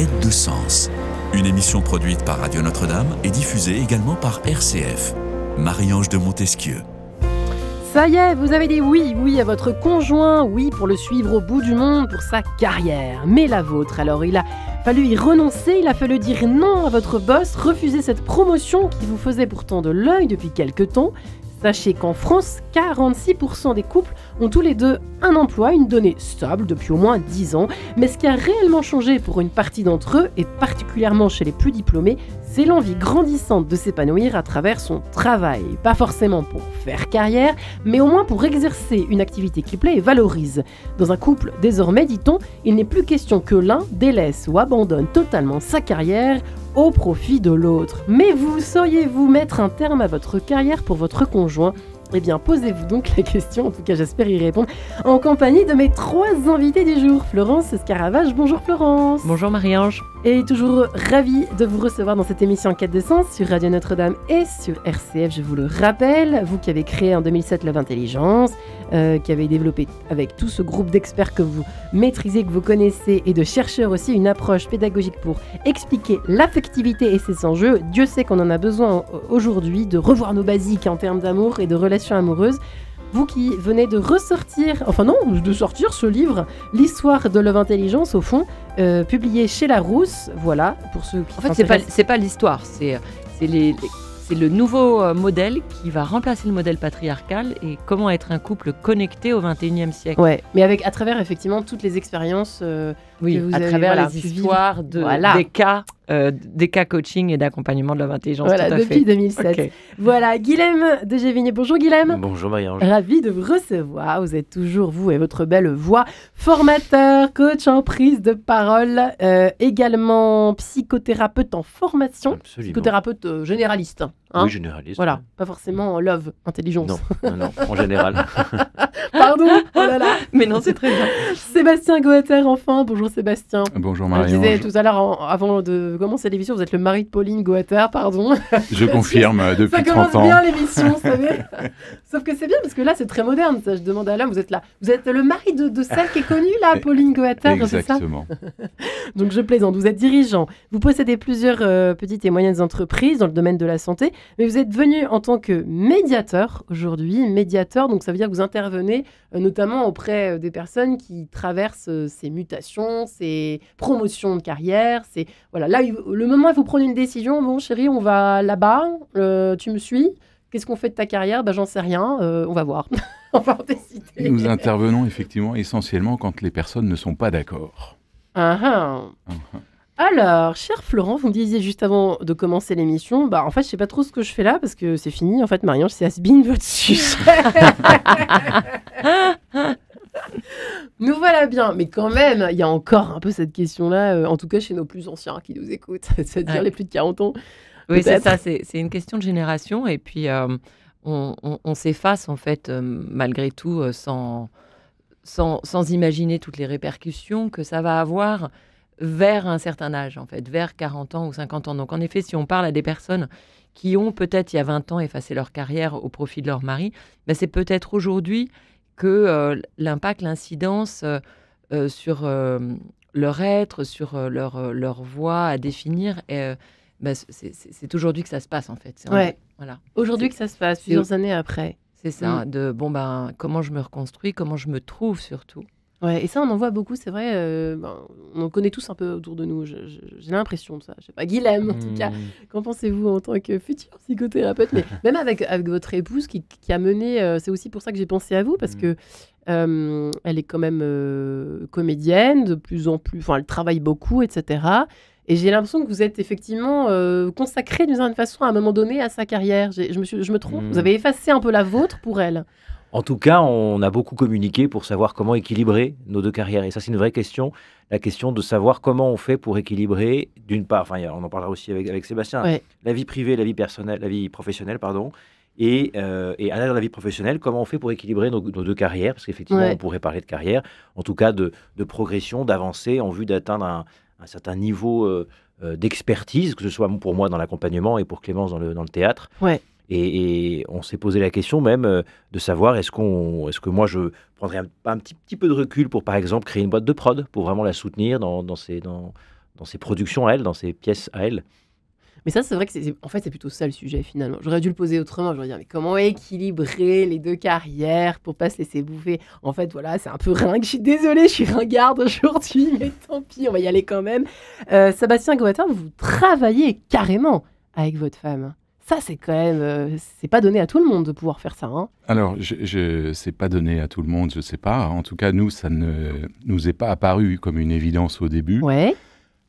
quête de sens. Une émission produite par Radio Notre-Dame et diffusée également par RCF. Marie-Ange de Montesquieu. Ça y est, vous avez dit oui à votre conjoint, oui pour le suivre au bout du monde pour sa carrière. Mais la vôtre, alors il a fallu y renoncer, il a fallu dire non à votre boss, refuser cette promotion qui vous faisait pourtant de l'œil depuis quelque temps. Sachez qu'en France, 46% des couples ont tous les deux un emploi, une donnée stable depuis au moins 10 ans. Mais ce qui a réellement changé pour une partie d'entre eux, et particulièrement chez les plus diplômés, c'est l'envie grandissante de s'épanouir à travers son travail. Pas forcément pour faire carrière, mais au moins pour exercer une activité qui plaît et valorise. Dans un couple, désormais, dit-on, il n'est plus question que l'un délaisse ou abandonne totalement sa carrière au profit de l'autre. Mais vous sauriez-vous mettre un terme à votre carrière pour votre conjoint ? Eh bien, posez-vous donc la question, en tout cas j'espère y répondre, en compagnie de mes 3 invités du jour. Florence Escaravage, bonjour Florence. Bonjour Marie-Ange. Et toujours ravie de vous recevoir dans cette émission Quête de Sens sur Radio Notre-Dame et sur RCF, je vous le rappelle. Vous qui avez créé en 2007 Love Intelligence, qui avez développé avec tout ce groupe d'experts que vous maîtrisez, que vous connaissez, et de chercheurs aussi, une approche pédagogique pour expliquer l'affectivité et ses enjeux. Dieu sait qu'on en a besoin aujourd'hui, de revoir nos basiques en termes d'amour et de relations amoureuses. Vous qui venez de ressortir, de sortir ce livre, l'histoire de Love Intelligence, au fond, publié chez Larousse, voilà, pour ceux qui c'est pas l'histoire, c'est le nouveau modèle qui va remplacer le modèle patriarcal et comment être un couple connecté au XXIe siècle. Ouais, mais à travers effectivement toutes les expériences que vous à avez, travers les histoires des cas coaching et d'accompagnement de Love Intelligence. Voilà, tout à depuis fait. 2007. Okay. Voilà, Guilhem de Gévigné. Bonjour Guilhem. Bonjour Marie-Ange. Ravi de vous recevoir. Vous êtes toujours, vous et votre belle voix, formateur, coach en prise de parole, également psychothérapeute en formation. Absolument. Psychothérapeute généraliste. Oui, généraliste. Voilà, oui. pas forcément Love Intelligence. Non, en général. Pardon, oh là là. Mais non, c'est très bien. Sébastien Goetter, enfin. Bonjour Sébastien. Bonjour Je Marie-Ange. disais tout à l'heure, avant de commencer l'émission, vous êtes le mari de Pauline Goetter, pardon. Je confirme, depuis Ça 30 commence ans. bien l'émission, vous savez. Sauf que c'est bien, parce que là, c'est très moderne. Ça, je demande à l'homme, vous êtes là. Vous êtes le mari de celle qui est connue, là, Pauline Goetter, c'est ça ? Exactement. Donc, je plaisante. Vous êtes dirigeant. Vous possédez plusieurs petites et moyennes entreprises dans le domaine de la santé. Mais vous êtes venu en tant que médiateur, aujourd'hui. Médiateur, donc ça veut dire que vous intervenez notamment auprès des personnes qui traversent ces mutations, ces promotions de carrière. Voilà, là, le moment où il faut prendre une décision, bon chérie, on va là-bas, tu me suis ? Qu'est-ce qu'on fait de ta carrière ? J'en sais rien, on va voir. On va en décider. Nous intervenons effectivement essentiellement quand les personnes ne sont pas d'accord. Alors, cher Florent, vous me disiez juste avant de commencer l'émission, en fait, je sais pas trop ce que je fais là parce que c'est fini. En fait, Marie-Ange, c'est has-been votre sujet. Nous voilà bien, mais quand même, il y a encore un peu cette question-là, en tout cas chez nos plus anciens qui nous écoutent, c'est-à-dire les plus de 40 ans. Oui, c'est peut-être. ça, c'est une question de génération et puis on s'efface en fait malgré tout sans imaginer toutes les répercussions que ça va avoir vers un certain âge en fait, vers 40 ans ou 50 ans. Donc en effet, si on parle à des personnes qui ont peut-être il y a 20 ans effacé leur carrière au profit de leur mari, c'est peut-être aujourd'hui que l'impact, l'incidence sur leur être, sur leur voie à définir, c'est aujourd'hui que ça se passe en fait. Voilà. Aujourd'hui que ça se passe, plusieurs années après. C'est ça, comment je me reconstruis, comment je me trouve surtout. Ouais, et ça, on en voit beaucoup, c'est vrai. On en connaît tous un peu autour de nous. J'ai l'impression de ça. Je sais pas, Guilhem, en tout cas. Qu'en pensez-vous en tant que futur psychothérapeute ? Mais même avec votre épouse qui a mené. C'est aussi pour ça que j'ai pensé à vous, parce que elle est quand même comédienne, de plus en plus. Enfin, elle travaille beaucoup, etc. Et j'ai l'impression que vous êtes effectivement consacré d'une certaine façon à un moment donné à sa carrière. Je me trompe ? Vous avez effacé un peu la vôtre pour elle. En tout cas, on a beaucoup communiqué pour savoir comment équilibrer nos deux carrières. Et ça, c'est une vraie question. La question de savoir comment on fait pour équilibrer, d'une part, on en parlera aussi avec Sébastien, la vie privée, la vie personnelle, la vie professionnelle, pardon. Et à l'intérieur de la vie professionnelle, comment on fait pour équilibrer nos deux carrières ? Parce qu'effectivement, on pourrait parler de carrière, en tout cas de progression, d'avancer en vue d'atteindre un certain niveau d'expertise, que ce soit pour moi dans l'accompagnement et pour Clémence dans le théâtre. Ouais. Et on s'est posé la question même de savoir est-ce que moi je prendrais un petit peu de recul pour par exemple créer une boîte de prod pour vraiment la soutenir dans ses productions à elle, dans ses pièces à elle. Mais ça, c'est vrai que c'est plutôt ça le sujet finalement. J'aurais dû le poser autrement. J'aurais dit, mais comment équilibrer les deux carrières pour pas se laisser bouffer? En fait, voilà, c'est un peu ringue. Je suis désolée, je suis ringarde aujourd'hui, mais tant pis, on va y aller quand même. Sébastien Goatin, vous travaillez carrément avec votre femme. Ça, c'est quand même, c'est pas donné à tout le monde de pouvoir faire ça. Hein. Alors, c'est pas donné à tout le monde, je sais pas. En tout cas, nous, ça ne nous est pas apparu comme une évidence au début. Ouais.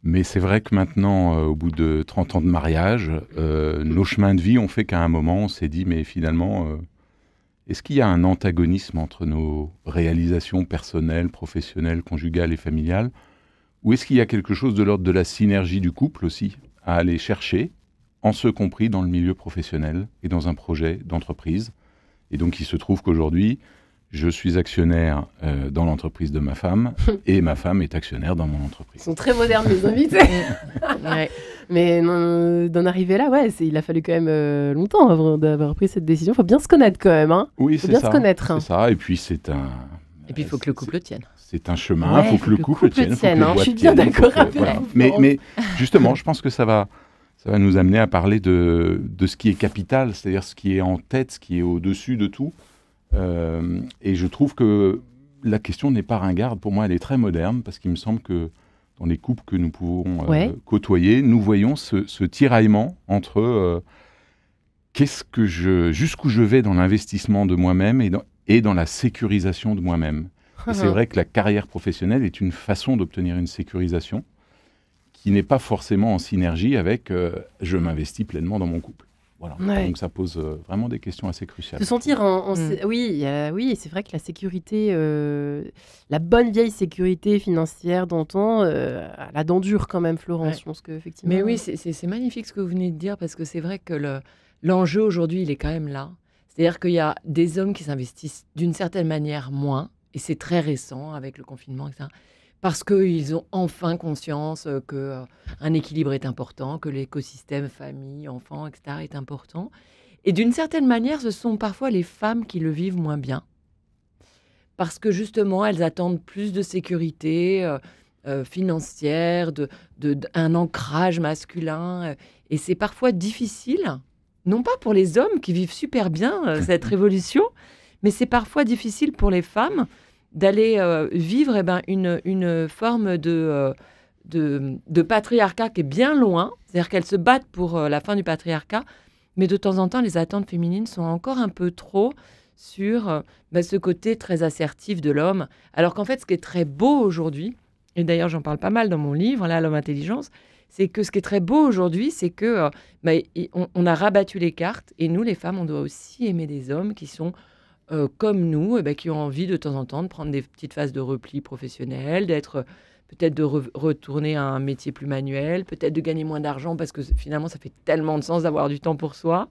Mais c'est vrai que maintenant, au bout de 30 ans de mariage, nos chemins de vie ont fait qu'à un moment, on s'est dit, mais finalement, est-ce qu'il y a un antagonisme entre nos réalisations personnelles, professionnelles, conjugales et familiales? Ou est-ce qu'il y a quelque chose de l'ordre de la synergie du couple aussi, à aller chercher, en ce compris dans le milieu professionnel et dans un projet d'entreprise? Et donc, il se trouve qu'aujourd'hui, je suis actionnaire dans l'entreprise de ma femme et ma femme est actionnaire dans mon entreprise. Ils sont très modernes, les invités. Ouais. Mais d'en arriver là, il a fallu quand même longtemps avant d'avoir pris cette décision. Il faut bien se connaître quand même. Hein. Oui, faut bien se connaître. C'est ça. Et puis, Et puis, il faut que le couple tienne. C'est un chemin, il faut que le couple tienne. Je suis bien d'accord avec vous. Mais justement, je pense que ça va nous amener à parler de ce qui est capital, c'est-à-dire ce qui est en tête, ce qui est au-dessus de tout. Et je trouve que la question n'est pas ringarde. Pour moi, elle est très moderne parce qu'il me semble que dans les couples que nous pouvons côtoyer, nous voyons ce tiraillement entre jusqu'où je vais dans l'investissement de moi-même et dans la sécurisation de moi-même. Et c'est vrai que la carrière professionnelle est une façon d'obtenir une sécurisation qui n'est pas forcément en synergie avec je m'investis pleinement dans mon couple. Voilà. Ouais. Donc ça pose vraiment des questions assez cruciales. Se sentir oui, c'est vrai que la sécurité, la bonne vieille sécurité financière d'antan, elle a dents dures quand même, Florence. Je pense qu'effectivement. Mais oui, c'est magnifique ce que vous venez de dire parce que c'est vrai que l'enjeu aujourd'hui, il est quand même là. C'est-à-dire qu'il y a des hommes qui s'investissent d'une certaine manière moins, et c'est très récent avec le confinement, etc. Parce qu'ils ont enfin conscience qu'un équilibre est important, que l'écosystème famille, enfants, etc. est important. Et d'une certaine manière, ce sont parfois les femmes qui le vivent moins bien. Parce que justement, elles attendent plus de sécurité financière, un ancrage masculin. Et c'est parfois difficile, non pas pour les hommes qui vivent super bien cette révolution, mais c'est parfois difficile pour les femmes d'aller vivre une forme de patriarcat qui est bien loin. C'est-à-dire qu'elles se battent pour la fin du patriarcat, mais de temps en temps, les attentes féminines sont encore un peu trop sur ce côté très assertif de l'homme. Alors qu'en fait, ce qui est très beau aujourd'hui, et d'ailleurs j'en parle pas mal dans mon livre, là, L'homme intelligence, c'est que ce qui est très beau aujourd'hui, c'est que on a rabattu les cartes, et nous, les femmes, on doit aussi aimer des hommes qui sont comme nous, qui ont envie de temps en temps de prendre des petites phases de repli professionnel, peut-être de retourner à un métier plus manuel, peut-être de gagner moins d'argent parce que finalement, ça fait tellement de sens d'avoir du temps pour soi.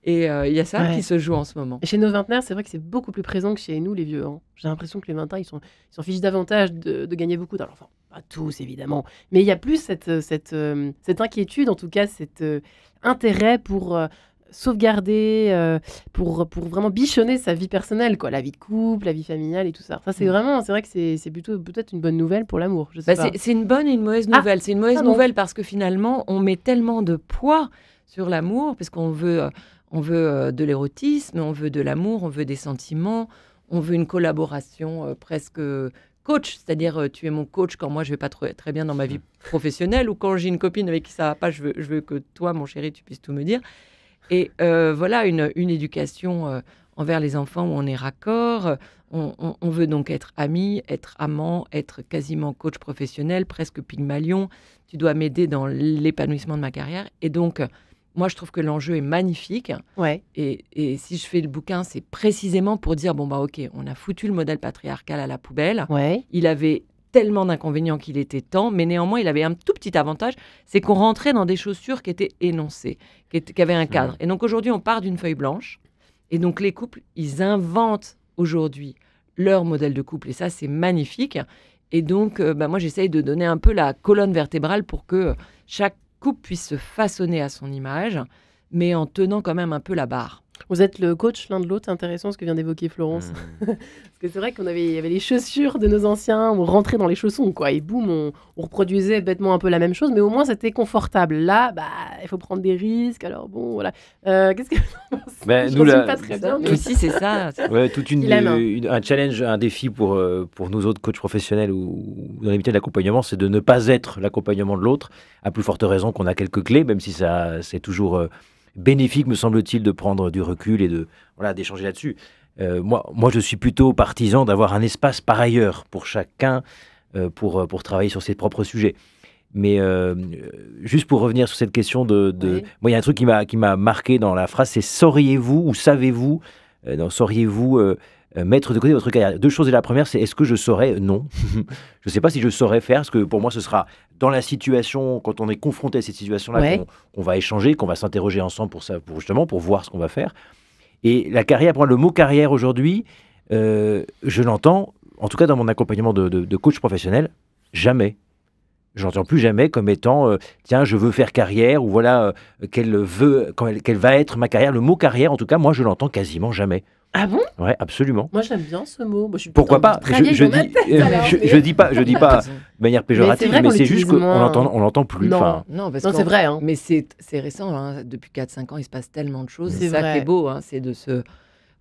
Et il y a ça qui se joue en ce moment. Et chez nos vingtenaires, c'est vrai que c'est beaucoup plus présent que chez nous, les vieux. Hein. J'ai l'impression que les vingtenaires, ils s'en fichent davantage de gagner beaucoup d'argent. Enfin, pas tous, évidemment. Mais il y a plus cette inquiétude, en tout cas, cet intérêt pour sauvegarder, pour vraiment bichonner sa vie personnelle, quoi, la vie de couple, la vie familiale et tout ça. Ça, c'est vrai que c'est plutôt peut-être une bonne nouvelle pour l'amour. Je sais pas. C'est une bonne et une mauvaise nouvelle. C'est une mauvaise nouvelle parce que finalement, on met tellement de poids sur l'amour, parce qu'on veut de l'érotisme, on veut de l'amour, on veut des sentiments, on veut une collaboration presque coach, c'est-à-dire tu es mon coach quand moi je vais pas très bien dans ma vie professionnelle, ou quand j'ai une copine avec qui ça va pas, je veux que toi, mon chéri, tu puisses tout me dire. Et voilà une éducation envers les enfants où on est raccord. On veut donc être amis, être amants, être quasiment coach professionnel, presque Pygmalion. Tu dois m'aider dans l'épanouissement de ma carrière. Et donc, moi, je trouve que l'enjeu est magnifique. Ouais. Et si je fais le bouquin, c'est précisément pour dire, ok, on a foutu le modèle patriarcal à la poubelle. Ouais. Il avait tellement d'inconvénients qu'il était temps, mais néanmoins, il avait un tout petit avantage, c'est qu'on rentrait dans des chaussures qui étaient énoncées, qui avaient un cadre. Et donc, aujourd'hui, on part d'une feuille blanche. Et donc, les couples, ils inventent aujourd'hui leur modèle de couple. Et ça, c'est magnifique. Et donc, moi, j'essaye de donner un peu la colonne vertébrale pour que chaque couple puisse se façonner à son image, mais en tenant quand même un peu la barre. Vous êtes le coach l'un de l'autre, c'est intéressant ce que vient d'évoquer Florence. Parce que c'est vrai il y avait les chaussures de nos anciens, on rentrait dans les chaussons, quoi, et boum, on reproduisait bêtement un peu la même chose, mais au moins c'était confortable. Là, il faut prendre des risques, alors bon, voilà. Qu'est-ce que Ben, je nous, ne pas très bien. Mais aussi, c'est ça. Ouais, toute Il un challenge, un défi pour nous autres coachs professionnels ou dans les métiers de l'accompagnement, c'est de ne pas être l'accompagnement de l'autre, à plus forte raison qu'on a quelques clés, même si c'est toujours bénéfique, me semble-t-il, de prendre du recul et d'échanger là-dessus. Moi, je suis plutôt partisan d'avoir un espace par ailleurs pour chacun pour travailler sur ses propres sujets. Mais juste pour revenir sur cette question Oui. moi, il y a un truc qui m'a marqué dans la phrase, c'est sauriez-vous ou savez-vous, sauriez-vous mettre de côté votre carrière? Deux choses. Et la première, c'est est-ce que je saurais? Non. Je ne sais pas si je saurais faire, parce que pour moi, ce sera dans la situation, quand on est confronté à cette situation-là, qu'on va échanger, qu'on va s'interroger ensemble pour voir ce qu'on va faire. Et la carrière, pour moi, le mot carrière aujourd'hui, je l'entends, en tout cas dans mon accompagnement de coach professionnel, jamais. Je n'entends plus jamais comme étant tiens, je veux faire carrière, ou voilà quelle va être ma carrière. Le mot carrière, en tout cas, moi, je l'entends quasiment jamais. Ah bon? Ouais, absolument. Moi, j'aime bien ce mot. Pourquoi pas? Je dis pas de manière péjorative, mais c'est juste qu'on l'entend plus. Non, parce que c'est vrai. Mais c'est récent. Hein. Depuis 4-5 ans, il se passe tellement de choses. C'est ça vrai. qui est beau, hein, c'est de se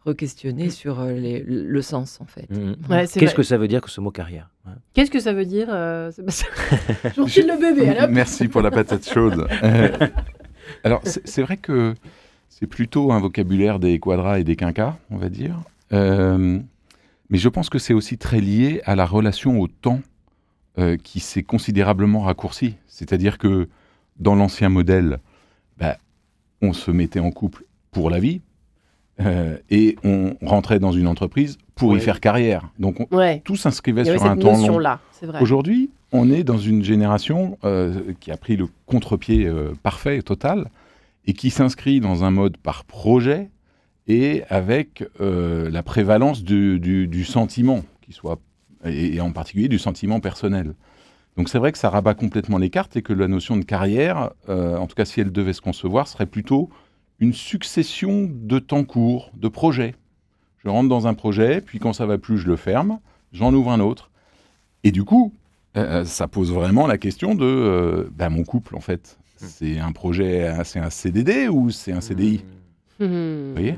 re-questionner sur le sens, en fait. Ouais, qu'est-ce que ça veut dire que ce mot carrière? Qu'est-ce que ça veut dire, Sébastien? J'enfile le bébé, alors. Merci pour la patate chaude. Alors, c'est vrai que c'est plutôt un vocabulaire des quadras et des quinquas, on va dire. Mais je pense que c'est aussi très lié à la relation au temps qui s'est considérablement raccourcie. C'est-à-dire que dans l'ancien modèle, on se mettait en couple pour la vie et on rentrait dans une entreprise pour y faire carrière. Donc tout s'inscrivait sur un temps long. C'est vrai. Aujourd'hui, on est dans une génération qui a pris le contre-pied parfait, total, et qui s'inscrit dans un mode par projet et avec la prévalence du sentiment, et en particulier du sentiment personnel. Donc c'est vrai que ça rabat complètement les cartes et que la notion de carrière, en tout cas si elle devait se concevoir, serait plutôt une succession de temps courts, de projets. Je rentre dans un projet, puis quand ça va plus, je le ferme, j'en ouvre un autre. Et du coup, ça pose vraiment la question de mon couple, en fait. C'est un projet, c'est un CDD ou c'est un CDI? Vous voyez?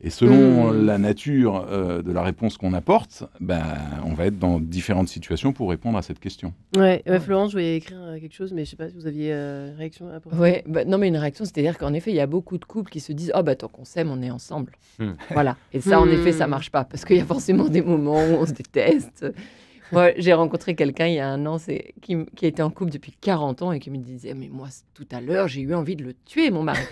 Et selon la nature de la réponse qu'on apporte, on va être dans différentes situations pour répondre à cette question. Ouais, Florence, je voulais écrire quelque chose, mais je ne sais pas si vous aviez une réaction à apporter. Ouais, non, mais une réaction, c'est-à-dire qu'en effet, il y a beaucoup de couples qui se disent « Oh, tant qu'on s'aime, on est ensemble. » Voilà. Et ça, en effet, ça ne marche pas, parce qu'il y a forcément des moments où on se déteste. Moi, j'ai rencontré quelqu'un il y a un an qui a été en couple depuis 40 ans et qui me disait « Mais moi, tout à l'heure, j'ai eu envie de le tuer, mon mari. »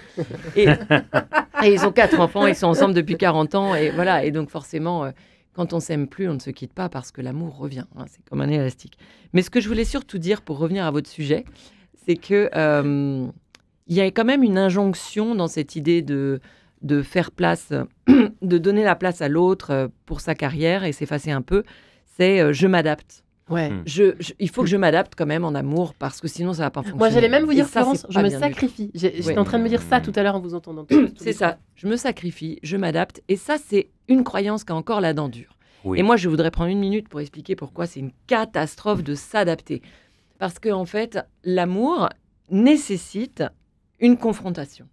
Et ils ont 4 enfants, ils sont ensemble depuis 40 ans. Et voilà. Et donc, forcément, quand on s'aime plus, on ne se quitte pas parce que l'amour revient. Hein, c'est comme un élastique. Mais ce que je voulais surtout dire, pour revenir à votre sujet, c'est que il y a quand même une injonction dans cette idée de faire place, de donner la place à l'autre pour sa carrière et s'effacer un peu. C'est je m'adapte. Ouais. Il faut que je m'adapte quand même en amour parce que sinon ça va pas fonctionner. Moi j'allais même vous dire, ça, Florence, je me sacrifie. J'étais en train de me dire ça tout à l'heure en vous entendant. C'est ça, je me sacrifie, je m'adapte. Et ça, c'est une croyance qui a encore la dent dure. Oui. Et moi, je voudrais prendre 1 minute pour expliquer pourquoi c'est une catastrophe de s'adapter. Parce qu'en fait, l'amour nécessite une confrontation.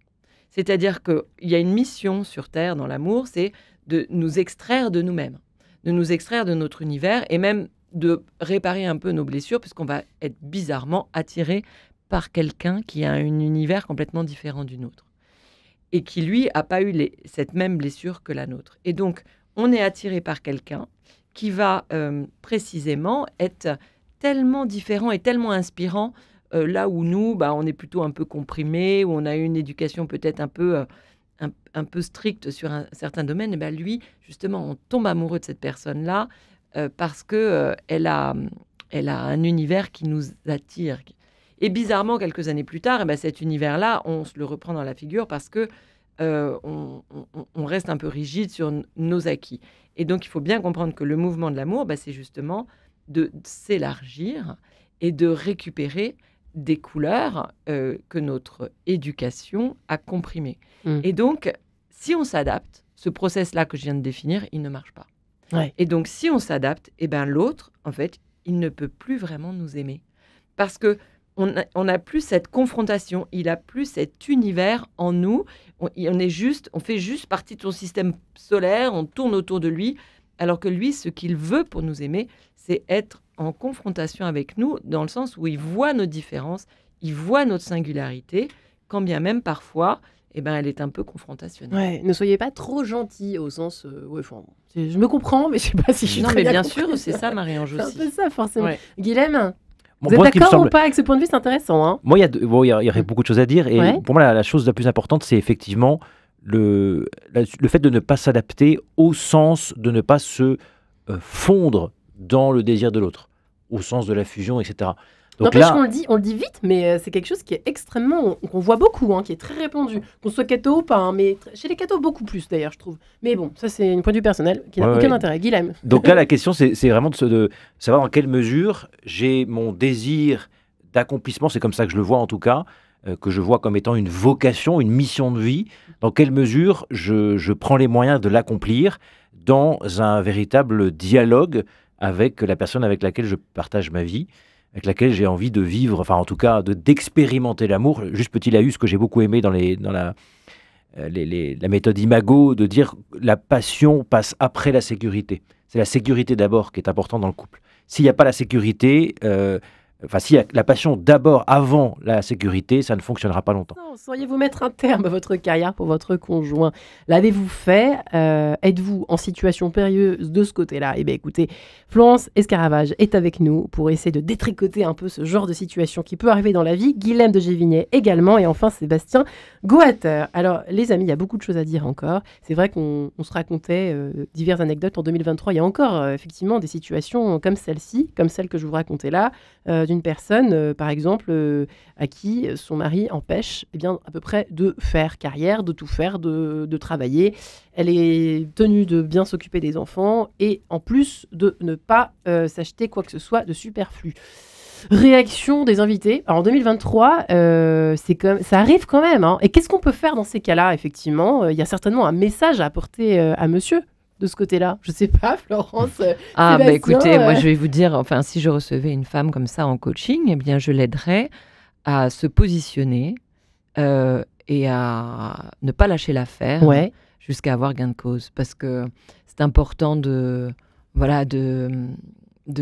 C'est-à-dire qu'il y a une mission sur Terre dans l'amour, c'est de nous extraire de nous-mêmes, de nous extraire de notre univers et même de réparer un peu nos blessures, puisqu'on va être bizarrement attiré par quelqu'un qui a un univers complètement différent du nôtre et qui, lui, n'a pas eu cette même blessure que la nôtre. Et donc, on est attiré par quelqu'un qui va précisément être tellement différent et tellement inspirant, là où nous, on est plutôt un peu comprimés, où on a eu une éducation peut-être un peu stricte sur un certain domaine. Et lui, justement, on tombe amoureux de cette personne-là parce qu'elle a un univers qui nous attire. Et bizarrement, quelques années plus tard, cet univers-là, on se le reprend dans la figure parce que on reste un peu rigide sur nos acquis. Et donc, il faut bien comprendre que le mouvement de l'amour, c'est justement de s'élargir et de récupérer des couleurs que notre éducation a comprimées. Et donc, si on s'adapte, ce process-là que je viens de définir, il ne marche pas. Ouais. Et donc, si on s'adapte, eh ben, l'autre, en fait, il ne peut plus vraiment nous aimer. Parce qu'on n'a plus cette confrontation, il n'a plus cet univers en nous. On fait juste partie de son système solaire, on tourne autour de lui, alors que lui, ce qu'il veut pour nous aimer, c'est être en confrontation avec nous, dans le sens où il voit nos différences, il voit notre singularité, quand bien même parfois, elle est un peu confrontationnelle. Ouais, ne soyez pas trop gentil au sens... je me comprends, mais je sais pas si je suis très bien bien compris. sûr, c'est ça, Marie-Ange aussi. C'est un peu ça, forcément. Ouais. Guilhem, Bon, vous moi, êtes ce qui me d'accord semble- ou pas avec ce point de vue? C'est intéressant. Hein. Moi, il y aurait beaucoup de choses à dire. Et Ouais. pour moi, la chose la plus importante, c'est effectivement le fait de ne pas s'adapter au sens de ne pas se fondre dans le désir de l'autre, au sens de la fusion, etc. Donc N'empêche là, qu'on le dit vite, mais c'est quelque chose qui est extrêmement... qu'on voit beaucoup, hein, qui est très répandu. Qu'on soit catho ou pas, hein, mais chez les cathos, beaucoup plus d'ailleurs, je trouve. Mais bon, ça c'est un point de vue personnel qui n'a Ouais, aucun ouais. intérêt. Guilhem. donc là, la question, c'est vraiment de savoir dans quelle mesure j'ai mon désir d'accomplissement, c'est comme ça que je le vois en tout cas, que je vois comme étant une vocation, une mission de vie, dans quelle mesure je prends les moyens de l'accomplir dans un véritable dialogue avec la personne avec laquelle je partage ma vie, avec laquelle j'ai envie de vivre, enfin en tout cas d'expérimenter l'amour. Juste petit laïus que j'ai beaucoup aimé dans la méthode Imago, de dire la passion passe après la sécurité. C'est la sécurité d'abord qui est importante dans le couple. S'il n'y a pas la sécurité, s'il y a la passion d'abord avant la sécurité, ça ne fonctionnera pas longtemps. Non, sauriez-vous mettre un terme à votre carrière pour votre conjoint? L'avez-vous fait? Êtes-vous en situation périlleuse de ce côté-là? Eh bien, écoutez, Florence Escaravage est avec nous pour essayer de détricoter un peu ce genre de situation qui peut arriver dans la vie. Guilhem de Gévigné également, et enfin Sébastien Goater. Alors, les amis, il y a beaucoup de choses à dire encore. C'est vrai qu'on se racontait diverses anecdotes en 2023. Il y a encore effectivement des situations comme celle-ci, comme celle que je vous racontais là, d'une personne, par exemple, à qui son mari empêche à peu près de faire carrière, de tout faire, de travailler. Elle est tenue de bien s'occuper des enfants et en plus de ne pas s'acheter quoi que ce soit de superflu. Réaction des invités. Alors en 2023, ça arrive quand même. Hein. Et qu'est-ce qu'on peut faire dans ces cas-là? Effectivement, il y a certainement un message à apporter à monsieur de ce côté-là. Je sais pas, Florence. Sébastien, Écoutez, moi je vais vous dire, enfin, si je recevais une femme comme ça en coaching, eh bien, je l'aiderais à se positionner et à ne pas lâcher l'affaire jusqu'à avoir gain de cause. Parce que c'est important de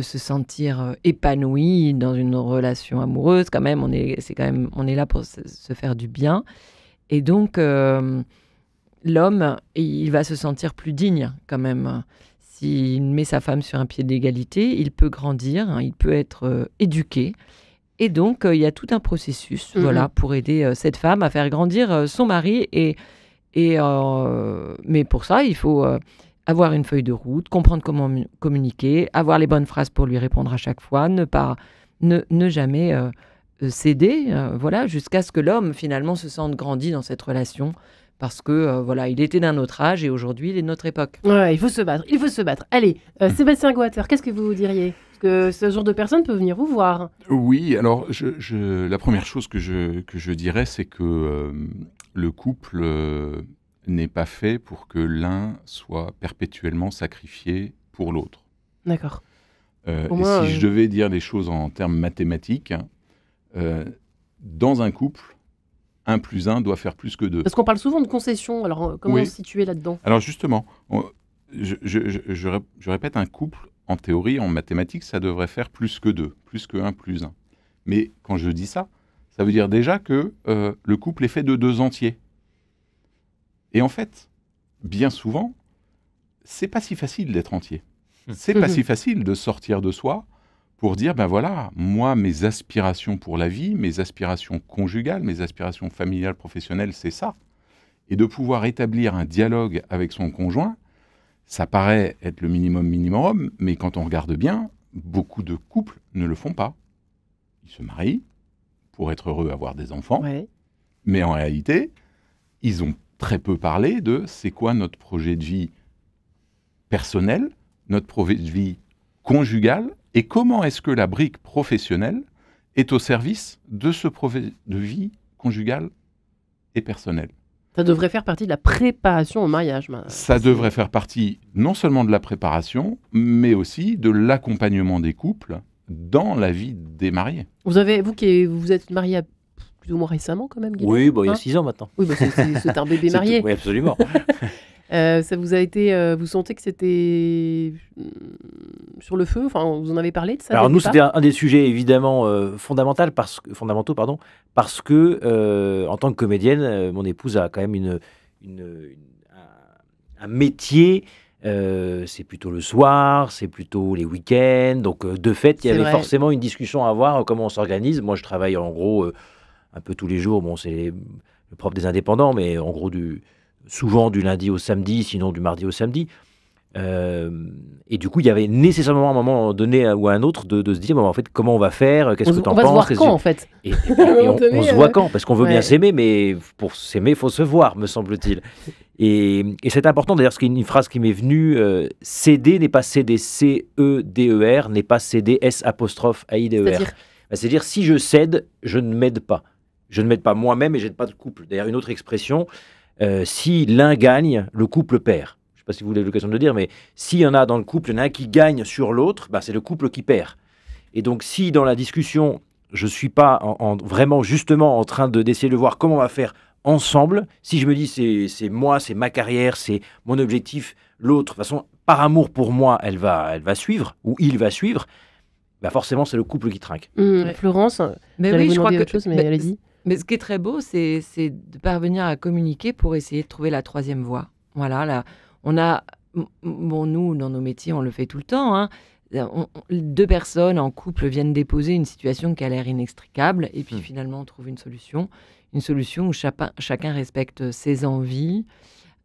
se sentir épanoui dans une relation amoureuse. Quand même, on est là pour se faire du bien. Et donc, l'homme, il va se sentir plus digne quand même. S'il met sa femme sur un pied d'égalité, il peut grandir, hein, il peut être éduqué. Et donc, il y a tout un processus pour aider cette femme à faire grandir son mari. Mais pour ça, il faut avoir une feuille de route, comprendre comment communiquer, avoir les bonnes phrases pour lui répondre à chaque fois, ne jamais céder, jusqu'à ce que l'homme, finalement, se sente grandi dans cette relation. Parce que, il était d'un autre âge et aujourd'hui, il est de notre époque. Ouais, il faut se battre. Allez, Sébastien Goater, qu'est-ce que vous diriez? Parce que ce genre de personne peut venir vous voir. Oui, alors, la première chose que je dirais, c'est que le couple n'est pas fait pour que l'un soit perpétuellement sacrifié pour l'autre. D'accord. Si je devais dire les choses en termes mathématiques, dans un couple, 1 + 1 doit faire plus que 2. Parce qu'on parle souvent de concessions, alors comment se situer là-dedans? Alors justement, je répète, un couple, en théorie, en mathématiques, ça devrait faire plus que 2, plus que 1 + 1. Mais quand je dis ça, ça veut dire déjà que le couple est fait de 2 entiers. Et en fait, bien souvent, c'est pas si facile d'être entier. C'est pas si facile de sortir de soi pour dire, moi, mes aspirations pour la vie, mes aspirations conjugales, mes aspirations familiales, professionnelles, c'est ça. Et de pouvoir établir un dialogue avec son conjoint, ça paraît être le minimum, mais quand on regarde bien, beaucoup de couples ne le font pas. Ils se marient pour être heureux, avoir des enfants, mais en réalité, ils ont très peu parlé de c'est quoi notre projet de vie personnel, notre projet de vie conjugal, et comment est-ce que la brique professionnelle est au service de ce projet de vie conjugal et personnel. Ça devrait faire partie de la préparation au mariage. Ça devrait faire partie non seulement de la préparation, mais aussi de l'accompagnement des couples dans la vie des mariés. Vous êtes marié plus ou moins récemment quand même, Guillaume? Oui, il y a 6 ans maintenant. Oui, c'est un bébé marié. Oui, absolument. Ça vous a été, vous sentez que c'était sur le feu? Enfin, vous en avez parlé de ça? Alors nous, c'était un des sujets évidemment fondamentaux parce que en tant que comédienne, mon épouse a quand même un métier. C'est plutôt le soir, c'est plutôt les week-ends. Donc de fait, il y avait forcément une discussion à avoir. Comment on s'organise? Moi, je travaille en gros un peu tous les jours. Bon, c'est le propre des indépendants, mais en gros souvent du lundi au samedi, sinon du mardi au samedi. Et du coup, il y avait nécessairement un moment donné ou à un autre de se dire, bon, en fait, comment on va faire? Qu'est-ce que tu en penses? On va se voir quand, en fait? Et on se voit quand? Parce qu'on veut bien s'aimer, mais pour s'aimer, il faut se voir, me semble-t-il. Et c'est important, d'ailleurs, c'est une phrase qui m'est venue, céder n'est pas céder, C-E-D-E-R, n'est pas céder, S''A-I-D-E-R. C'est-à-dire, si je cède, je ne m'aide pas. Je ne m'aide pas moi-même et je n'aide pas de couple. D'ailleurs, une autre expression, si l'un gagne, le couple perd. Je ne sais pas si vous avez l'occasion de le dire, mais s'il y en a dans le couple, il y en a un qui gagne sur l'autre, c'est le couple qui perd. Et donc, si dans la discussion, je ne suis pas vraiment justement en train d'essayer de voir comment on va faire ensemble, si je me dis c'est moi, c'est ma carrière, c'est mon objectif, l'autre, de toute façon, par amour pour moi, elle va suivre, ou il va suivre, forcément, c'est le couple qui trinque. Florence, mais oui, je crois que... chose, mais allez-y. Mais ce qui est très beau, c'est de parvenir à communiquer pour essayer de trouver la troisième voie. Voilà, là, on a... Bon, nous, dans nos métiers, on le fait tout le temps, hein. Deux personnes en couple viennent déposer une situation qui a l'air inextricable, et puis finalement, on trouve une solution où chacun respecte ses envies,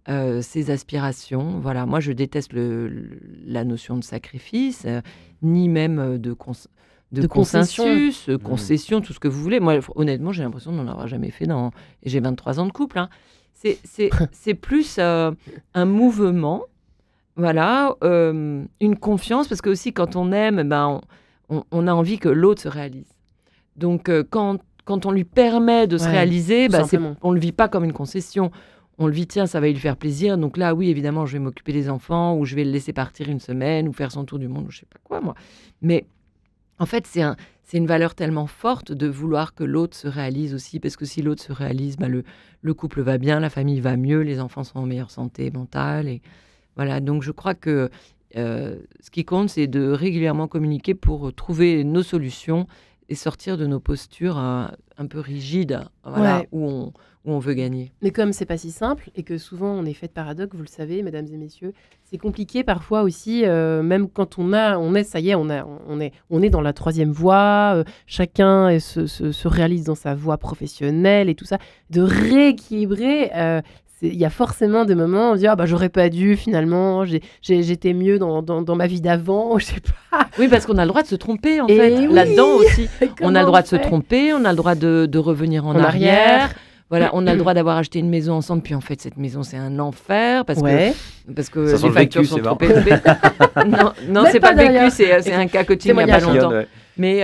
ses aspirations. Voilà, moi, je déteste la notion de sacrifice, ni même de consensus, concession, tout ce que vous voulez. Moi, honnêtement, j'ai l'impression de n'en avoir jamais fait et j'ai 23 ans de couple. Hein. C'est plus un mouvement, voilà, une confiance, parce que aussi, quand on aime, on a envie que l'autre se réalise. Donc, quand on lui permet de se réaliser, on ne le vit pas comme une concession. On le vit, tiens, ça va lui faire plaisir. Donc là, oui, évidemment, je vais m'occuper des enfants, ou je vais le laisser partir une semaine, ou faire son tour du monde, ou je ne sais pas quoi, moi. Mais en fait, c'est une valeur tellement forte de vouloir que l'autre se réalise aussi, parce que si l'autre se réalise, le couple va bien, la famille va mieux, les enfants sont en meilleure santé mentale. Et voilà, donc je crois que ce qui compte, c'est de régulièrement communiquer pour trouver nos solutions et sortir de nos postures un peu rigides, voilà, où on veut gagner. Mais comme c'est pas si simple et que souvent on est fait de paradoxes, vous le savez, mesdames et messieurs, c'est compliqué parfois aussi, même quand on est dans la troisième voie, chacun se réalise dans sa voie professionnelle et tout ça, de rééquilibrer. Il y a forcément des moments où on dit j'aurais pas dû finalement, j'étais mieux dans ma vie d'avant, je sais pas. Oui, parce qu'on a le droit de se tromper en fait. Là-dedans aussi, on a le droit de se tromper, on a le droit de revenir en arrière. Voilà, on a le droit d'avoir acheté une maison ensemble, puis en fait cette maison c'est un enfer parce que ça les factures sont trop élevées. non, c'est pas le vécu, c'est un cas quotidien il n'y a pas longtemps. Mais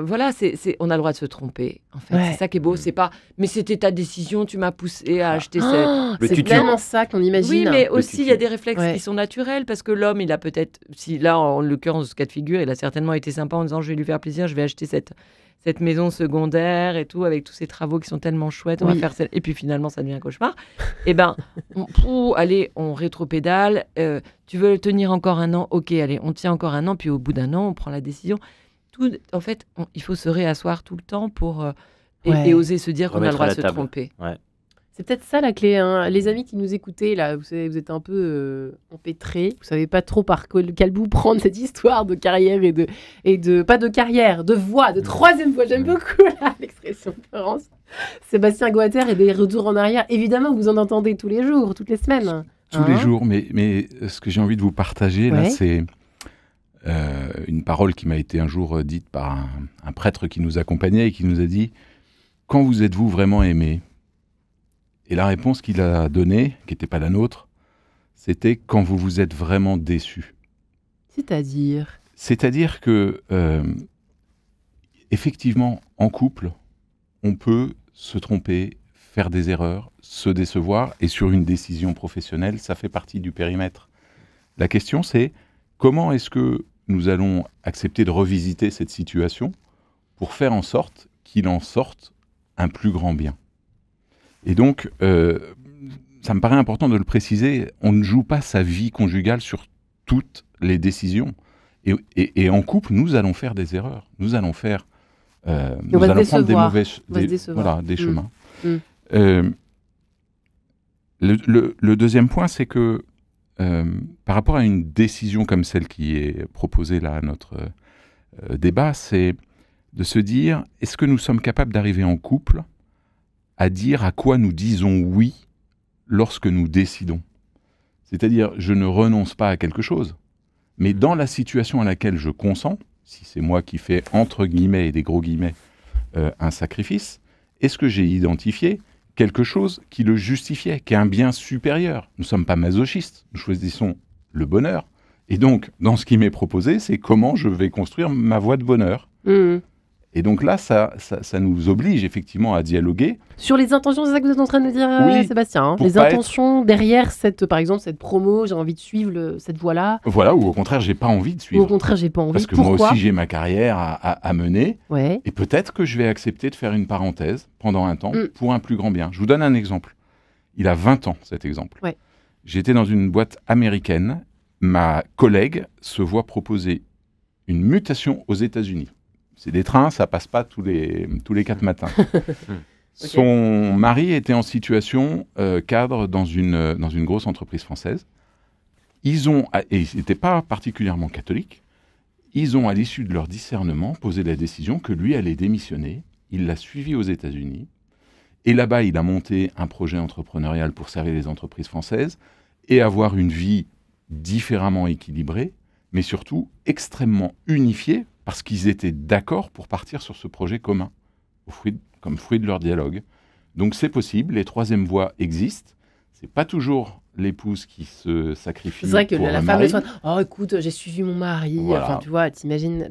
voilà, on a le droit de se tromper. En fait, c'est ça qui est beau. C'est pas, mais c'était ta décision, tu m'as poussé à acheter cette. C'est tellement ça qu'on imagine. Oui, mais aussi il y a des réflexes qui sont naturels parce que l'homme, il a peut-être, si là en l'occurrence ce cas de figure, il a certainement été sympa en disant je vais lui faire plaisir, je vais acheter cette maison secondaire et tout, avec tous ces travaux qui sont tellement chouettes, on va faire et puis finalement ça devient un cauchemar. Et allez, on rétropédale, tu veux tenir encore un an, ok, allez, on tient encore un an, puis au bout d'un an, on prend la décision. En fait, il faut se réasseoir tout le temps pour et oser se dire qu'on a le droit de se tromper. Ouais. C'est peut-être ça la clé, hein. Les amis qui nous écoutaient, là, vous savez, vous êtes un peu empêtrés, vous savez pas trop par quel bout prendre cette histoire de carrière et de pas de carrière, de voie, de troisième voie. J'aime beaucoup l'expression de Florence. Sébastien Guater et des retours en arrière. Évidemment, vous en entendez tous les jours, toutes les semaines. Tous les jours, mais ce que j'ai envie de vous partager, là, c'est une parole qui m'a été un jour dite par un prêtre qui nous accompagnait et qui nous a dit « Quand vous êtes-vous vraiment aimé ?» Et la réponse qu'il a donnée, qui n'était pas la nôtre, c'était « Quand vous vous êtes vraiment déçu ». C'est-à-dire que, effectivement, en couple, on peut se tromper, faire des erreurs, se décevoir, et sur une décision professionnelle, ça fait partie du périmètre. La question, c'est comment est-ce que nous allons accepter de revisiter cette situation pour faire en sorte qu'il en sorte un plus grand bien. Et donc, ça me paraît important de le préciser, on ne joue pas sa vie conjugale sur toutes les décisions. Et en couple, nous allons faire des erreurs. Nous allons faire... nous allons prendre des chemins. Le deuxième point, c'est que par rapport à une décision comme celle qui est proposée là à notre débat, c'est de se dire, est-ce que nous sommes capables d'arriver en couple à dire à quoi nous disons oui lorsque nous décidons? C'est-à-dire, je ne renonce pas à quelque chose, mais dans la situation à laquelle je consens, si c'est moi qui fais entre guillemets et des gros guillemets un sacrifice, est-ce que j'ai identifié quelque chose qui le justifiait, qui est un bien supérieur? Nous ne sommes pas masochistes, nous choisissons le bonheur. Et donc, dans ce qui m'est proposé, c'est comment je vais construire ma voie de bonheur. Et donc là, ça nous oblige effectivement à dialoguer. Sur les intentions, c'est ça que vous êtes en train de dire, oui, Sébastien, hein, les intentions derrière par exemple, cette promo, j'ai envie de suivre cette voie-là. Voilà, ou au contraire, j'ai pas envie de suivre. Ou au contraire, j'ai pas envie. Parce que Pourquoi? moi aussi, j'ai ma carrière à mener. Ouais. Et peut-être que je vais accepter de faire une parenthèse pendant un temps pour un plus grand bien. Je vous donne un exemple. Il a 20 ans, cet exemple. Ouais. J'étais dans une boîte américaine. Ma collègue se voit proposer une mutation aux États-Unis. C'est des trains, ça passe pas tous les 4 matins. Son mari était en situation cadre dans une grosse entreprise française. Et ils n'étaient pas particulièrement catholiques. Ils ont, à l'issue de leur discernement, posé la décision que lui allait démissionner. Il l'a suivi aux États-Unis. Et là-bas, il a monté un projet entrepreneurial pour servir les entreprises françaises et avoir une vie différemment équilibrée, mais surtout extrêmement unifiée, parce qu'ils étaient d'accord pour partir sur ce projet commun, comme fruit de leur dialogue. Donc c'est possible, les troisièmes voies existent. C'est pas toujours l'épouse qui se sacrifie. C'est vrai que pour la femme est oh écoute, j'ai suivi mon mari. Voilà. Enfin tu vois, t'imagines.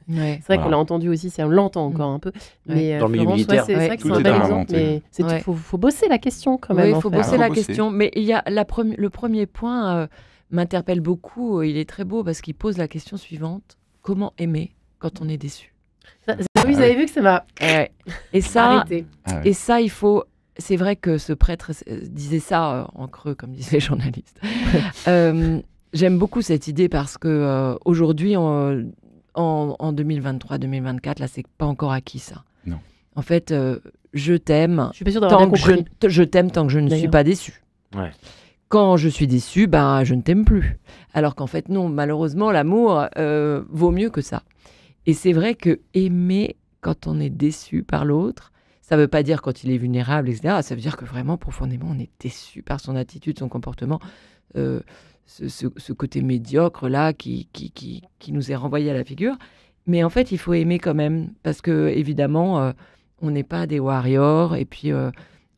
C'est vrai qu'on l'a entendu aussi, on l'entend encore un peu. Mais dans le milieu militaire, c'est vrai que c'est un bel exemple. Mais faut bosser la question quand même. Oui, il faut bosser la question. Mais il y a le premier point m'interpelle beaucoup. Il est très beau parce qu'il pose la question suivante. Comment aimer quand on est déçu? Oui, vous avez vu que ça m'a et ça, arrêté. Et ça, il faut... C'est vrai que ce prêtre disait ça en creux, comme disaient les journalistes. J'aime beaucoup cette idée parce que aujourd'hui, en 2023-2024, là, c'est pas encore acquis, ça. Non. En fait, je t'aime. Je suis pas sûre d'avoir bien compris. Je t'aime tant que je ne suis pas déçue. Ouais. Quand je suis déçue, je ne t'aime plus. Alors qu'en fait, non, malheureusement, l'amour vaut mieux que ça. Et c'est vrai que aimer quand on est déçu par l'autre, ça ne veut pas dire quand il est vulnérable, etc. Ça veut dire que vraiment, profondément, on est déçu par son attitude, son comportement, ce côté médiocre-là qui nous est renvoyé à la figure. Mais en fait, il faut aimer quand même, parce que évidemment, on n'est pas des warriors, et puis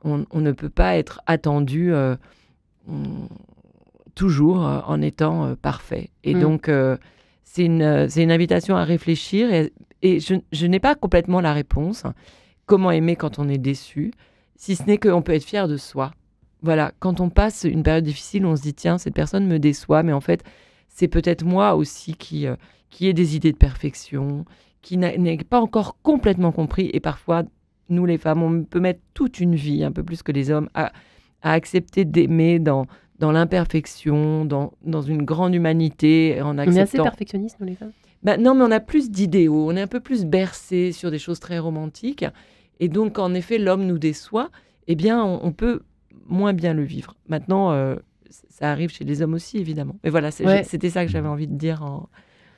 on ne peut pas être attendu toujours en étant parfait. Et donc, c'est une invitation à réfléchir, et je n'ai pas complètement la réponse. Comment aimer quand on est déçu, si ce n'est qu'on peut être fier de soi. Voilà, quand on passe une période difficile, on se dit, tiens, cette personne me déçoit, mais en fait, c'est peut-être moi aussi qui ai des idées de perfection, qui n'ai pas encore complètement compris. Et parfois, nous les femmes, on peut mettre toute une vie, un peu plus que les hommes, à accepter d'aimer dans l'imperfection, dans une grande humanité. On est assez perfectionnistes, nous les femmes. Non, mais on a plus d'idéaux, on est un peu plus bercés sur des choses très romantiques. Et donc, en effet, l'homme nous déçoit, eh bien, on peut moins bien le vivre. Maintenant, ça arrive chez les hommes aussi, évidemment. Mais voilà, c'était ça que j'avais envie de dire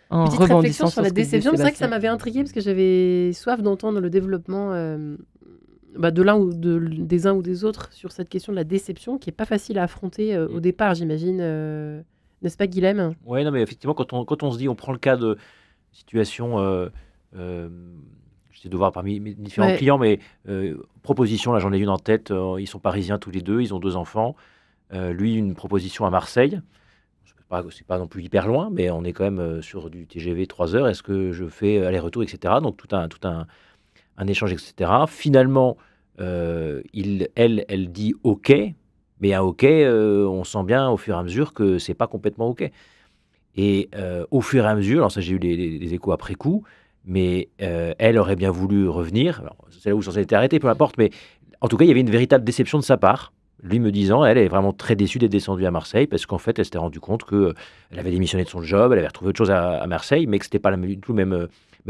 en petite réflexion sur la déception. C'est vrai que ça m'avait intriguée parce que j'avais soif d'entendre le développement de l'un ou des uns ou des autres sur cette question de la déception qui n'est pas facile à affronter au départ, j'imagine. N'est-ce pas, Guilhem? Oui, non, mais effectivement, quand on se dit, on prend le cas de situation... j'essaie de voir parmi mes différents clients, mais proposition, là j'en ai une en tête, ils sont parisiens tous les deux, ils ont 2 enfants. Lui, une proposition à Marseille. C'est pas non plus hyper loin, mais on est quand même sur du TGV 3 heures. Est-ce que je fais aller-retour, etc. Donc tout un échange, etc. Finalement, elle dit OK, mais un OK, on sent bien au fur et à mesure que c'est pas complètement OK. Et au fur et à mesure, alors ça j'ai eu des échos après coup, mais elle aurait bien voulu revenir. Alors, c'est là où ça s'est été arrêté, peu importe, mais en tout cas, il y avait une véritable déception de sa part. Lui me disant, elle est vraiment très déçue d'être descendue à Marseille parce qu'en fait, elle s'était rendue compte qu'elle avait démissionné de son job, elle avait retrouvé autre chose à Marseille, mais que c'était pas du tout même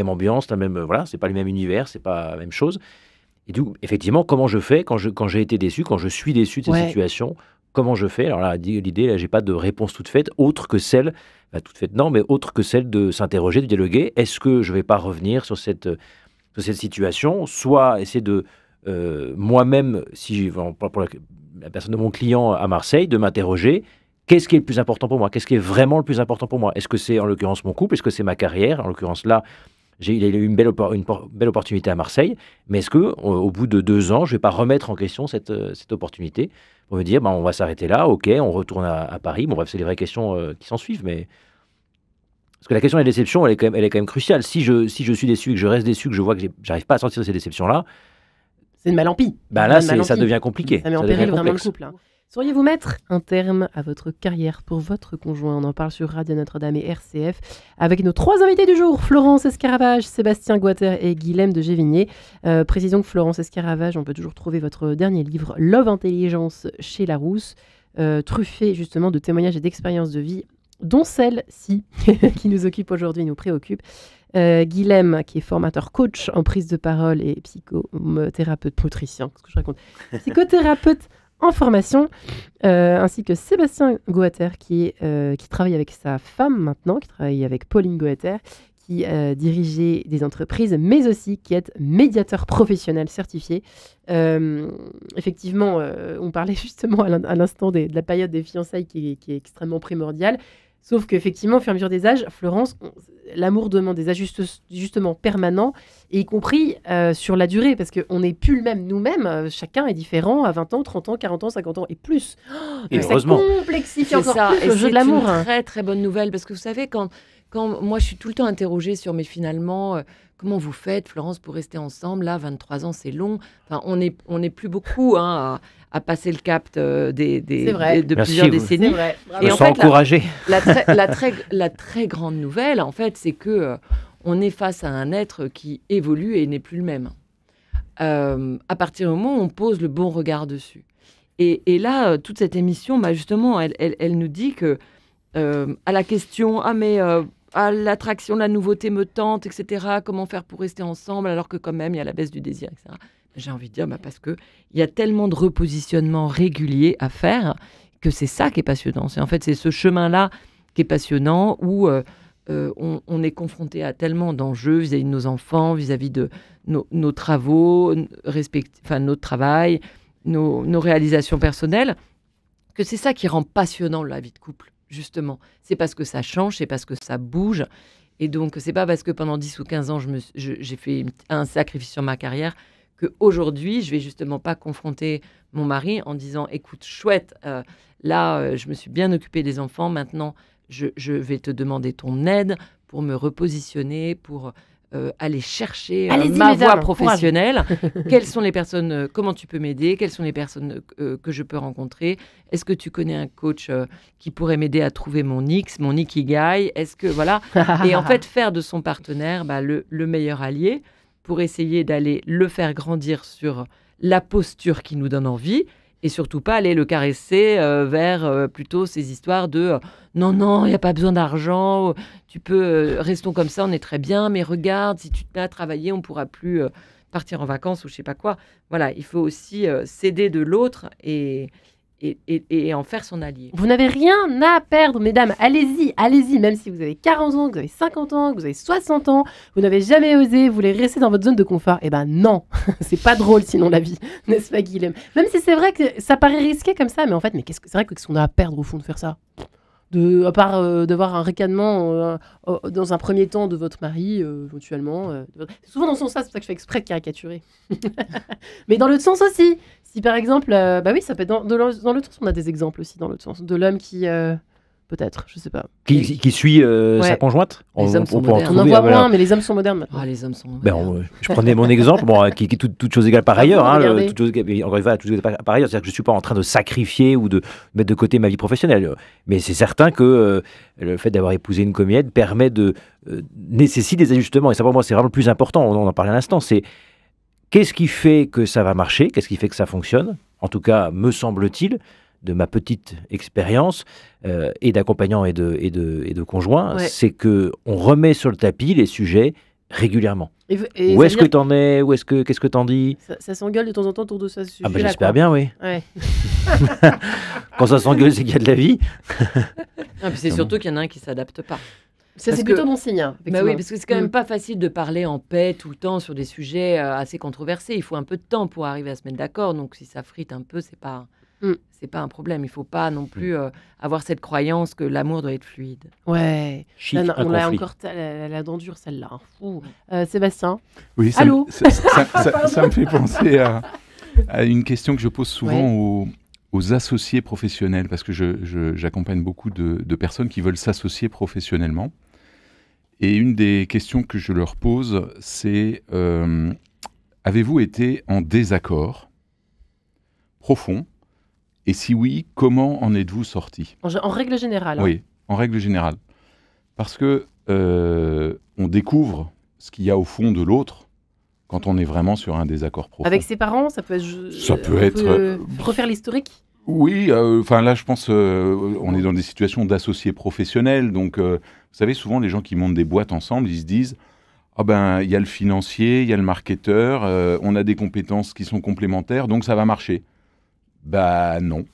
ambiance, voilà, c'est pas le même univers, c'est pas la même chose. Et du coup, effectivement, comment je fais quand j'ai été déçu, quand je suis déçu de cette situation, comment je fais? Alors là, l'idée, là, j'ai pas de réponse toute faite, autre que celle, toute faite non, mais autre que celle de s'interroger, de dialoguer. Est-ce que je vais pas revenir sur cette situation, soit essayer de moi-même, si pour la personne de mon client à Marseille, de m'interroger, qu'est-ce qui est le plus important pour moi? Qu'est-ce qui est vraiment le plus important pour moi? Est-ce que c'est en l'occurrence mon couple? Est-ce que c'est ma carrière? En l'occurrence là, il a eu une belle opportunité à Marseille, mais est-ce que au bout de 2 ans, je vais pas remettre en question cette opportunité pour me dire, on va s'arrêter là, ok, on retourne à Paris. Bon bref, c'est les vraies questions qui s'en suivent, mais parce que la question de la déception, elle est quand même cruciale. Si je suis déçu et que je reste déçu, que je vois que j'arrive pas à sortir de ces déceptions-là, c'est une malalpie. Là, ça devient compliqué. Ça met en péril vraiment le couple. Sauriez-vous mettre un terme à votre carrière pour votre conjoint? On en parle sur Radio Notre-Dame et RCF avec nos 3 invités du jour, Florence Escaravage, Sébastien Guater et Guilhem de Gévigné. Précisons que Florence Escaravage, on peut toujours trouver votre dernier livre, Love Intelligence, chez Larousse, truffé justement de témoignages et d'expériences de vie, dont celle-ci qui nous occupe aujourd'hui, nous préoccupe. Guilhem, qui est formateur coach en prise de parole et psychothérapeute motricien, qu'est-ce que je raconte, psychothérapeute en formation, ainsi que Sébastien Guater qui travaille avec sa femme maintenant, qui travaille avec Pauline Guater, qui dirigeait des entreprises, mais aussi qui est médiateur professionnel certifié. Effectivement, on parlait justement à l'instant de la période des fiançailles qui est extrêmement primordiale. Sauf qu'effectivement, au fur et à mesure des âges, Florence, l'amour demande des ajustements permanents, et y compris sur la durée, parce qu'on n'est plus le même nous-mêmes. Chacun est différent à 20 ans, 30 ans, 40 ans, 50 ans et plus. Et heureusement. Ça complexifie encore plus le jeu de l'amour. C'est une très très bonne nouvelle, parce que vous savez, quand moi je suis tout le temps interrogée sur, mais finalement, comment vous faites, Florence, pour rester ensemble? Là, 23 ans, c'est long. Enfin, on n'est plus beaucoup à passer le cap de plusieurs décennies. C'est vrai. Et en fait, encouragé. La très grande nouvelle, en fait, c'est que on est face à un être qui évolue et n'est plus le même. À partir du moment où on pose le bon regard dessus. Et là, toute cette émission, justement, elle nous dit que à la question, à l'attraction, la nouveauté me tente, etc. Comment faire pour rester ensemble alors que quand même il y a la baisse du désir, etc. J'ai envie de dire, parce qu'il y a tellement de repositionnements réguliers à faire que c'est ça qui est passionnant. C'est ce chemin-là qui est passionnant où on est confronté à tellement d'enjeux vis-à-vis de nos enfants, vis-à-vis de nos travaux, notre travail, nos réalisations personnelles, que c'est ça qui rend passionnant la vie de couple. Justement, c'est parce que ça change, c'est parce que ça bouge. Et donc, c'est pas parce que pendant 10 ou 15 ans, j'ai fait un sacrifice sur ma carrière qu'aujourd'hui, je vais justement pas confronter mon mari en disant « Écoute, chouette, là, je me suis bien occupée des enfants. Maintenant, je vais te demander ton aide pour me repositionner, pour aller chercher ma voie professionnelle. Quelles sont les personnes, comment tu peux m'aider? Quelles sont les personnes que je peux rencontrer? Est-ce que tu connais un coach qui pourrait m'aider à trouver mon ikigai? Est-ce que, voilà. Et en fait, faire de son partenaire le meilleur allié pour essayer d'aller le faire grandir sur la posture qui nous donne envie. Et surtout pas aller le caresser vers plutôt ces histoires de non, il n'y a pas besoin d'argent, restons comme ça, on est très bien, mais regarde, si tu te mets à travailler, on ne pourra plus partir en vacances ou je ne sais pas quoi. Voilà, il faut aussi s'aider de l'autre et en faire son allié. Vous n'avez rien à perdre, mesdames. Allez-y, même si vous avez 40 ans, que vous avez 50 ans, que vous avez 60 ans, vous n'avez jamais osé, vous voulez rester dans votre zone de confort. Eh ben non, c'est pas drôle sinon la vie, n'est-ce pas Guilhem? Même si c'est vrai que ça paraît risqué comme ça, mais en fait, c'est vrai qu'est-ce qu'on a à perdre au fond de faire ça? À part d'avoir un ricanement dans un premier temps de votre mari, éventuellement. Souvent dans son sens, c'est pour ça que je fais exprès de caricaturer. Mais dans l'autre sens aussi. Si par exemple, oui, ça peut être dans l'autre sens, on a des exemples aussi dans l'autre sens. De l'homme qui peut-être, je sais pas. Qui suit sa conjointe. Les hommes sont modernes. On en voit moins, mais les hommes sont modernes maintenant. Les hommes sont modernes. Je prenais mon exemple, qui est toute chose égale par ailleurs. Encore une fois, toute chose égale par ailleurs. C'est-à-dire que je ne suis pas en train de sacrifier ou de mettre de côté ma vie professionnelle. Mais c'est certain que le fait d'avoir épousé une comédienne permet nécessite des ajustements. Et ça, pour moi, c'est vraiment le plus important. On en parlait à l'instant. C'est qu'est-ce qui fait que ça va marcher? Qu'est-ce qui fait que ça fonctionne? En tout cas, me semble-t-il, de ma petite expérience et d'accompagnant et de conjoint, c'est qu'on remet sur le tapis les sujets régulièrement. Où est-ce que t'en es? Qu'est-ce que t'en dis? Ça s'engueule de temps en temps autour de ce sujet. J'espère bien, oui. Ouais. Quand ça s'engueule, c'est qu'il y a de la vie. C'est surtout qu'il y en a un qui ne s'adapte pas. Ça, c'est plutôt bon signe. Hein, oui, parce que c'est quand même pas facile de parler en paix tout le temps sur des sujets assez controversés. Il faut un peu de temps pour arriver à se mettre d'accord. Donc, si ça frite un peu, c'est pas un problème. Il ne faut pas non plus avoir cette croyance que l'amour doit être fluide. Ouais. On l'a encore la dent dure, celle-là. Sébastien. Oui, Allô. Ça me fait penser à une question que je pose souvent aux associés professionnels, parce que j'accompagne beaucoup de personnes qui veulent s'associer professionnellement. Et une des questions que je leur pose, c'est avez-vous été en désaccord profond? Et si oui, comment en êtes-vous sorti? En règle générale. Oui, en règle générale. Parce que on découvre ce qu'il y a au fond de l'autre quand on est vraiment sur un désaccord profond. Avec ses parents, ça peut être... refaire l'historique? Oui, là, je pense on est dans des situations d'associés professionnels. Donc, vous savez, souvent, les gens qui montent des boîtes ensemble, ils se disent « Ah ben, il y a le financier, il y a le marketeur, on a des compétences qui sont complémentaires, donc ça va marcher. » Bah non.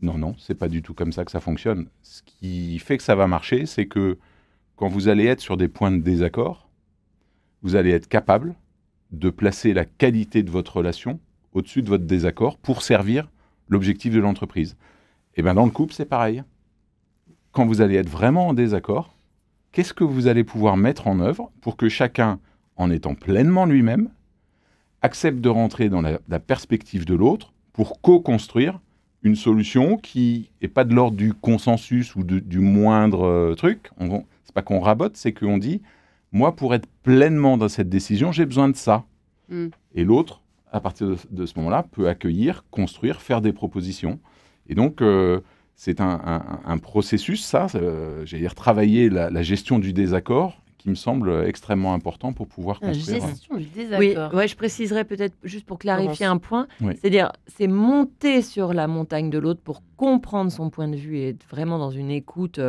Non, c'est pas du tout comme ça que ça fonctionne. Ce qui fait que ça va marcher, c'est que quand vous allez être sur des points de désaccord, vous allez être capable de placer la qualité de votre relation au-dessus de votre désaccord pour servir l'objectif de l'entreprise. Et bien dans le couple, c'est pareil. Quand vous allez être vraiment en désaccord, qu'est-ce que vous allez pouvoir mettre en œuvre pour que chacun, en étant pleinement lui-même, accepte de rentrer dans la perspective de l'autre pour co-construire une solution qui n'est pas de l'ordre du consensus ou du moindre truc. C'est pas qu'on rabote, c'est qu'on dit « Moi, pour être pleinement dans cette décision, j'ai besoin de ça. » Et l'autre, à partir de ce moment-là, peut accueillir, construire, faire des propositions. Et donc, c'est un processus, ça, j'allais dire travailler la gestion du désaccord, qui me semble extrêmement important pour pouvoir construire. La gestion du désaccord. Oui, je préciserais peut-être, juste pour clarifier un point, c'est-à-dire, c'est monter sur la montagne de l'autre pour comprendre son point de vue et être vraiment dans une écoute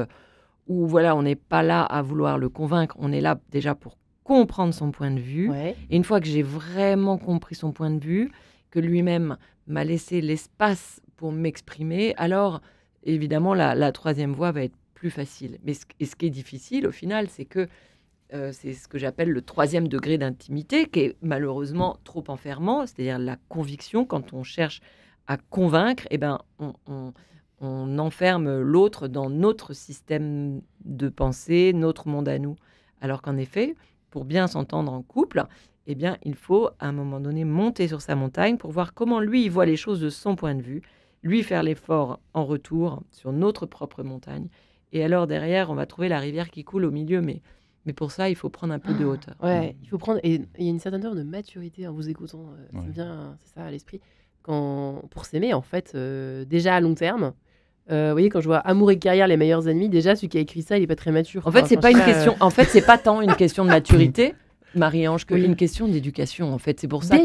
où, voilà, on n'est pas là à vouloir le convaincre, on est là déjà pour comprendre son point de vue. Et une fois que j'ai vraiment compris son point de vue, que lui-même m'a laissé l'espace pour m'exprimer, alors, évidemment, la troisième voie va être plus facile. Mais ce qui est difficile, au final, c'est que c'est ce que j'appelle le 3e degré d'intimité, qui est malheureusement trop enfermant, c'est-à-dire la conviction. Quand on cherche à convaincre, on enferme l'autre dans notre système de pensée, notre monde à nous. Alors qu'en effet, pour bien s'entendre en couple, il faut à un moment donné monter sur sa montagne pour voir comment lui, il voit les choses de son point de vue, lui faire l'effort en retour sur notre propre montagne. Et alors derrière, on va trouver la rivière qui coule au milieu, mais pour ça, il faut prendre un peu de hauteur. Il faut prendre. Et il y a une certaine forme de maturité en vous écoutant. C'est ça à l'esprit. Pour s'aimer, en fait, déjà à long terme. Vous voyez, quand je vois Amour et carrière, les meilleurs ennemis, déjà celui qui a écrit ça, il est pas très mature. En fait, c'est pas une question. En fait, c'est pas tant une question de maturité, Marie-Ange, qu'une question d'éducation. En fait, c'est pour ça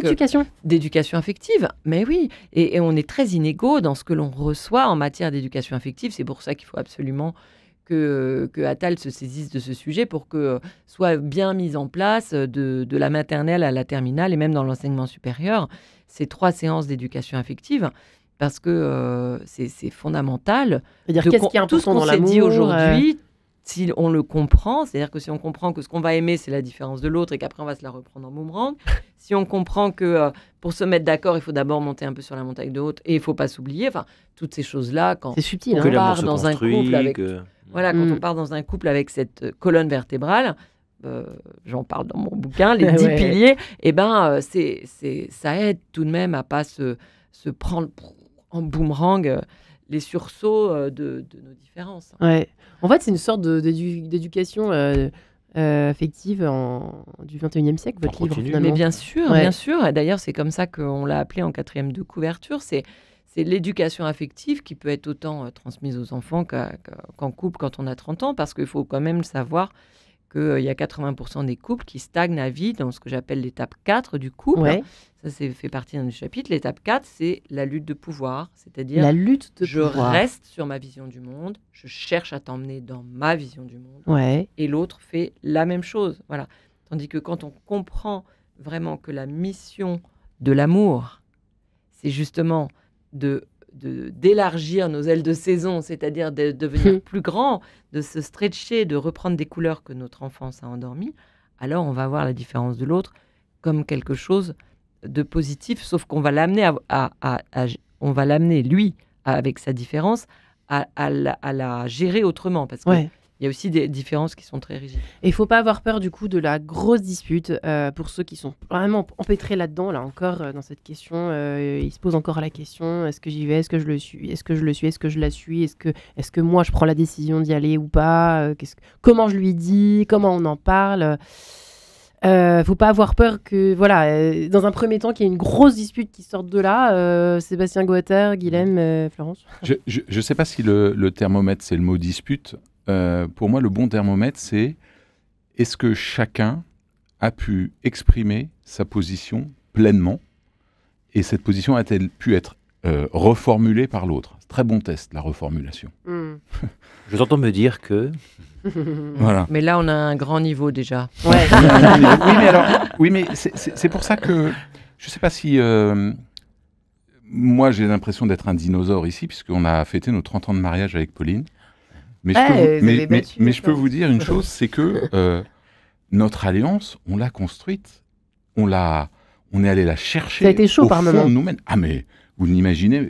d'éducation affective. Mais oui, et on est très inégaux dans ce que l'on reçoit en matière d'éducation affective. C'est pour ça qu'il faut absolument que Attal se saisisse de ce sujet pour que soit bien mise en place de la maternelle à la terminale et même dans l'enseignement supérieur, ces 3 séances d'éducation affective, parce que c'est fondamental. C'est-à-dire qu'est-ce qui est important dans l'amour, tout ce qu'on s'est dit aujourd'hui, si on le comprend, c'est-à-dire que si on comprend que ce qu'on va aimer, c'est la différence de l'autre et qu'après on va se la reprendre en boomerang, si on comprend que pour se mettre d'accord, il faut d'abord monter un peu sur la montagne de l'autre et il ne faut pas s'oublier, enfin, toutes ces choses-là, quand c'est subtil, on part dans un couple avec... Voilà, quand on part dans un couple avec cette colonne vertébrale, j'en parle dans mon bouquin, les 10 piliers, ça aide tout de même à pas se prendre en boomerang les sursauts de nos différences. Ouais. En fait, c'est une sorte d'éducation affective du 21e siècle, votre livre, finalement. Mais bien sûr. Et d'ailleurs, c'est comme ça qu'on l'a appelé en 4e de couverture. C'est l'éducation affective qui peut être autant transmise aux enfants qu'en couple quand on a 30 ans, parce qu'il faut quand même savoir qu'il y a 80% des couples qui stagnent à vie dans ce que j'appelle l'étape 4 du couple. Ouais. Ça, fait partie d'un chapitre. L'étape 4, c'est la lutte de pouvoir. C'est-à-dire, la lutte de je pouvoir. reste sur ma vision du monde, je cherche à t'emmener dans ma vision du monde. Ouais. Et l'autre fait la même chose. Voilà. Tandis que quand on comprend vraiment que la mission de l'amour, c'est justement d'élargir nos ailes de saison, c'est-à-dire de devenir plus grand, de se stretcher, de reprendre des couleurs que notre enfance a endormies, alors on va voir la différence de l'autre comme quelque chose de positif, sauf qu'on va l'amener on va l'amener, lui, avec sa différence, à la gérer autrement, parce que il y a aussi des différences qui sont très rigides. Et il ne faut pas avoir peur du coup de la grosse dispute pour ceux qui sont vraiment empêtrés là-dedans, là encore, dans cette question. Ils se posent encore la question, est-ce que j'y vais, est-ce que je le suis, est-ce que je le suis, est-ce que je la suis, est-ce que moi je prends la décision d'y aller ou pas, comment je lui dis, comment on en parle. Faut pas avoir peur que, voilà, dans un premier temps, qu'il y ait une grosse dispute qui sorte de là. Sébastien Goater, Guilhem, Florence. Je sais pas si le thermomètre, c'est le mot dispute. Pour moi, le bon thermomètre, c'est est-ce que chacun a pu exprimer sa position pleinement et cette position a-t-elle pu être reformulée par l'autre. C'est très bon test, la reformulation. Je t'entends me dire que... Voilà. Mais là, on a un grand niveau déjà. Ouais. Oui, mais c'est pour ça que je ne sais pas si... moi, j'ai l'impression d'être un dinosaure ici, puisqu'on a fêté nos 30 ans de mariage avec Pauline. Mais je peux vous dire une chose, c'est que notre alliance, on l'a construite, on est allé la chercher. Ça a été chaud au par fond moment. de nous-mêmes. Ah mais vous n'imaginez,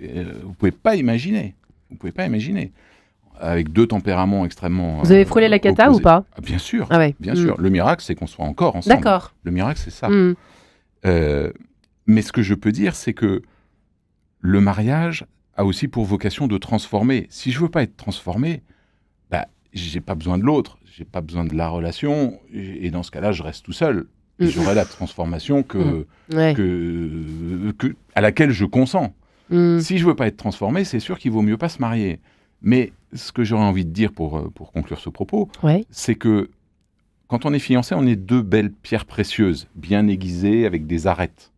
vous pouvez pas imaginer. Vous pouvez pas imaginer. Avec deux tempéraments extrêmement. Vous avez frôlé la cata opposés. ou pas? Ah, bien sûr. Ah ouais. Bien sûr. Le miracle, c'est qu'on soit encore ensemble. D'accord. Le miracle, c'est ça. Mais ce que je peux dire, c'est que le mariage a aussi pour vocation de transformer. Si je veux pas être transformé, j'ai pas besoin de l'autre, j'ai pas besoin de la relation, et dans ce cas-là, je reste tout seul. Et j'aurai la transformation à laquelle je consens. Si je veux pas être transformé, c'est sûr qu'il vaut mieux pas se marier. Mais ce que j'aurais envie de dire pour conclure ce propos, c'est que quand on est fiancé, on est deux belles pierres précieuses, bien aiguisées, avec des arêtes.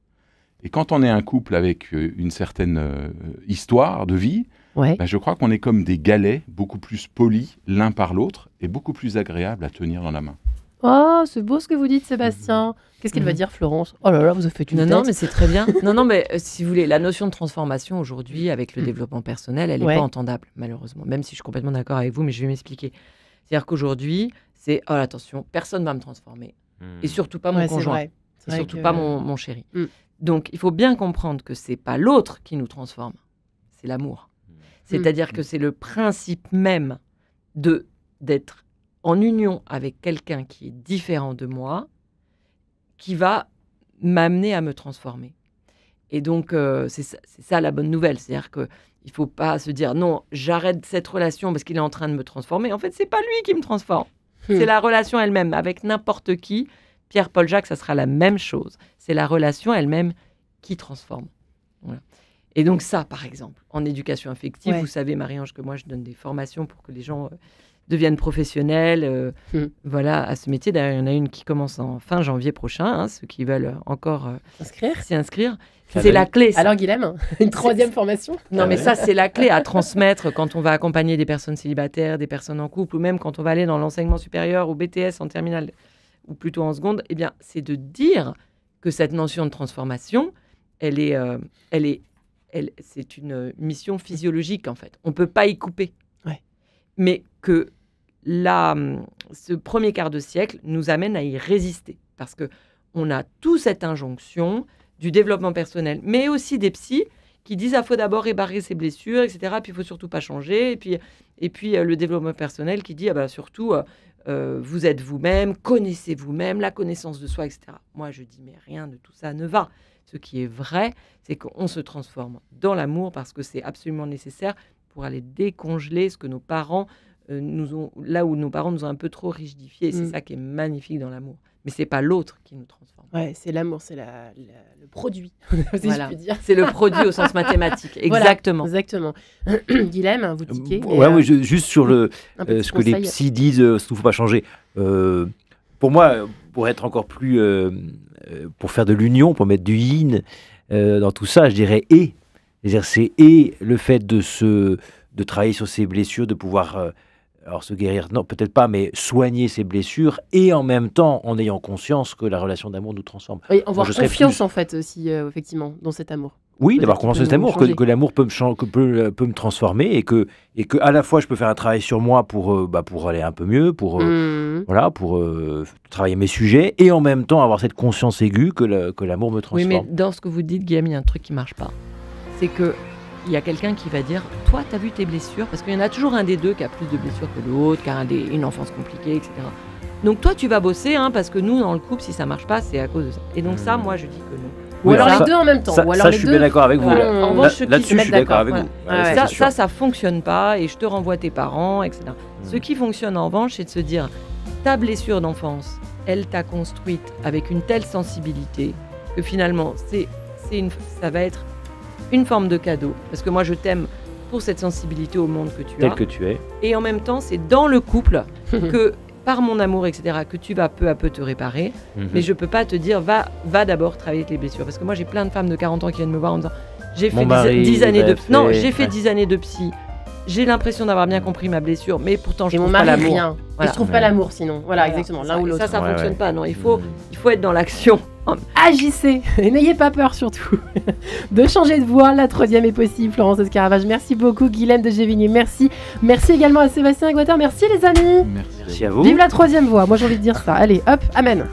Et quand on est un couple avec une certaine histoire de vie, je crois qu'on est comme des galets, beaucoup plus polis l'un par l'autre et beaucoup plus agréables à tenir dans la main. Oh, c'est beau ce que vous dites, Sébastien. Qu'est-ce qu'il va dire, Florence? Oh là là, vous avez fait une tête. Non, mais c'est très bien. Non, mais si vous voulez, la notion de transformation aujourd'hui, avec le développement personnel, elle n'est pas entendable, malheureusement. Même si je suis complètement d'accord avec vous, mais je vais m'expliquer. C'est-à-dire qu'aujourd'hui, c'est « Oh, attention, personne ne va me transformer. Et surtout pas mon conjoint. Et surtout pas mon chéri. » Donc, il faut bien comprendre que ce n'est pas l'autre qui nous transforme. C'est l'amour. C'est-à-dire que c'est le principe même d'être en union avec quelqu'un qui est différent de moi, qui va m'amener à me transformer. Et donc, c'est ça la bonne nouvelle. C'est-à-dire qu'il ne faut pas se dire « Non, j'arrête cette relation parce qu'il est en train de me transformer. » En fait, ce n'est pas lui qui me transforme. C'est la relation elle-même. Avec n'importe qui, Pierre-Paul Jacques, ça sera la même chose. C'est la relation elle-même qui transforme. Voilà. Et donc ça, par exemple, en éducation affective, vous savez, Marie-Ange, que moi, je donne des formations pour que les gens deviennent professionnels voilà, à ce métier. D'ailleurs, il y en a une qui commence en fin janvier prochain, ceux qui veulent encore s'y inscrire. C'est la clé. Ça. Alors, Guilhem, une troisième formation? Non, mais ça, c'est la clé à transmettre quand on va accompagner des personnes célibataires, des personnes en couple, ou même quand on va aller dans l'enseignement supérieur, au BTS, en terminale, ou plutôt en seconde. Eh bien, c'est de dire que cette notion de transformation, c'est une mission physiologique, en fait. On ne peut pas y couper. Mais que ce premier quart de siècle nous amène à y résister. Parce qu'on a toute cette injonction du développement personnel, mais aussi des psys qui disent qu'il faut d'abord réparer ses blessures, etc. Puis il ne faut surtout pas changer. Et puis le développement personnel qui dit surtout, vous êtes vous-même, connaissez vous-même, la connaissance de soi, etc. Moi, je dis, mais rien de tout ça ne va. Ce qui est vrai, c'est qu'on se transforme dans l'amour parce que c'est absolument nécessaire pour aller décongeler ce que nos parents là où nos parents nous ont un peu trop rigidifiés. C'est ça qui est magnifique dans l'amour. Mais c'est pas l'autre qui nous transforme. Ouais, c'est l'amour, c'est le produit, si voilà. je puis dire. C'est le produit au sens mathématique. Exactement. Voilà, exactement. Guilhem, vous tiquez. Oui, juste sur ce que les psys disent, ce qu'il ne faut pas changer. Pour moi, pour être encore plus... pour faire de l'union, pour mettre du yin dans tout ça, je dirais « et ». C'est-à-dire, c'est « et » le fait de travailler sur ses blessures, de pouvoir... alors se guérir, non, peut-être pas, mais soigner ses blessures et en même temps en ayant conscience que la relation d'amour nous transforme. Oui, avoir confiance en fait aussi, effectivement, dans cet amour. Oui, d'avoir confiance dans cet amour, que l'amour peut me transformer et que à la fois je peux faire un travail sur moi pour aller un peu mieux, pour travailler mes sujets et en même temps avoir cette conscience aiguë que l'amour me transforme. Oui, mais dans ce que vous dites, Guillaume, il y a un truc qui marche pas. C'est que il y a quelqu'un qui va dire « Toi, tu as vu tes blessures ?» Parce qu'il y en a toujours un des deux qui a plus de blessures que l'autre, qui a une enfance compliquée, etc. Donc toi, tu vas bosser, parce que nous, dans le couple, si ça marche pas, c'est à cause de ça. Et donc ça, moi, je dis que non. Ou alors les deux en même temps. Ça, je suis bien d'accord avec vous. En revanche, là-dessus, je suis d'accord avec vous. Ça fonctionne pas et je te renvoie tes parents, etc. Ce qui fonctionne en revanche, c'est de se dire ta blessure d'enfance, elle t'a construite avec une telle sensibilité que finalement, ça va être une forme de cadeau, parce que moi je t'aime pour cette sensibilité au monde que tu as. Tel que tu es. Et en même temps, c'est dans le couple que, par mon amour, etc., que tu vas peu à peu te réparer. Mais je peux pas te dire, va d'abord travailler avec les blessures. Parce que moi, j'ai plein de femmes de 40 ans qui viennent me voir en me disant, j'ai fait 10 années de psy. Non, j'ai fait 10 années de psy. J'ai l'impression d'avoir bien compris ma blessure, mais pourtant je trouve pas l'amour. Rien. Voilà. Je trouve pas l'amour sinon. Voilà, exactement. L'un ou l'autre. Ça fonctionne pas. Non, il faut être dans l'action. Agissez et n'ayez pas peur surtout de changer de voie. La troisième est possible. Florence Escaravage, merci beaucoup. Guilhem de Gévigny, merci. Merci également à Sébastien Aguatar. Merci les amis. Merci à vous. Vive la troisième voie. Moi j'ai envie de dire ça. Allez, hop, amen.